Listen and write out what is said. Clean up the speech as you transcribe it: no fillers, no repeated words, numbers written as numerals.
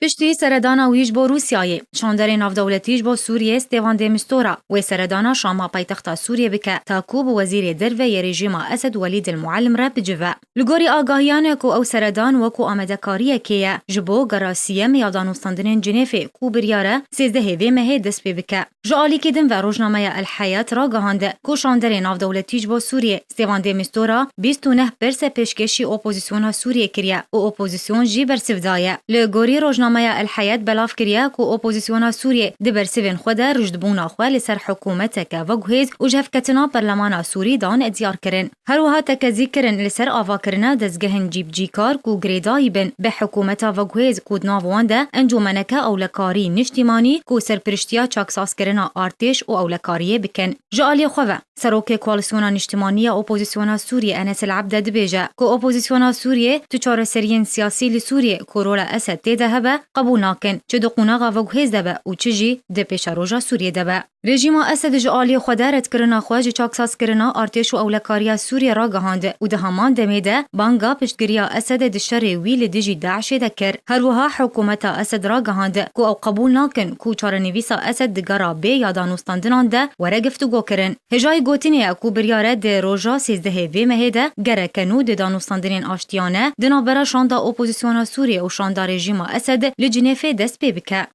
پشتی سردانا ویج با روسیای شاندر نافدولتیج با سوریه استوان دمیستورا و سردانا شاما پایتخت سوریه بکه تاکوب وزیر دروی رژیم اسد ولید المعلم را بجوه لگوری آگاهیانه کو او سردان و کو آمدکاریه که جبو گراسیه میادان استاندنین جنیفه کو بریاره 13 هیوی مه دست بکه جالی کدن و روزنامه الحیات را گهانده کو شاندر نافدولتیج با سوریه استوان دمیستورا 29% پیشکشی اپوزیسیون سوریه کریه و اپوزیسیون جی برسفدایه لگوری روزنامه الحیات بلاف کریه کو اپوزیسیون سوریه دبر سوین خود رجدبونا خو لسر حکومت که وگهیز و جفکتنا پرلمان سوری دان ادیار کرن هر وها تکزی کرن لسر آوا کرنا دزگهن جیب جیکار کو گریدای بن به حکومت وگهیز کو ناوانده انجمنکه اولکاری نشتیمانی کو سرپرشتیا چاکساس کرنا ارتش و اولکاریه بکن جالی خوه سروک کوالسیون نشتیمانی اپوزیسیون سوریه انس العبد دبیجه کو اپوزیسیون سوریه تو چار سریین سیاسی لسوریه کورول اسد تدهبه قبول ناکن چه دقونا وگهیز دبه و چه جی دپیش روژا سوریه دبه رژیم اسد جالی خودرت کرنا خواج چاکساس کرنا ارتش و اولکاریا سوریه را گهاند و ده همان دمیده بانگا پشتگیریا اسد دشتر ویل دیجی داعش دکر هر وها حکومت اسد را گهاند کو او قبول ناکن کو چارنویسا اسد دگرا به یادانوستاندنان ده وره گفتگو کرن هجای گوتینه کو بریاره ده روژا 13 وی مهده گرکنو ده دانوستاندنین آشتیانه دنابرا شاندا اپوزیسیون سوریه و شاندا رژیم اسد لجنیف دست بکه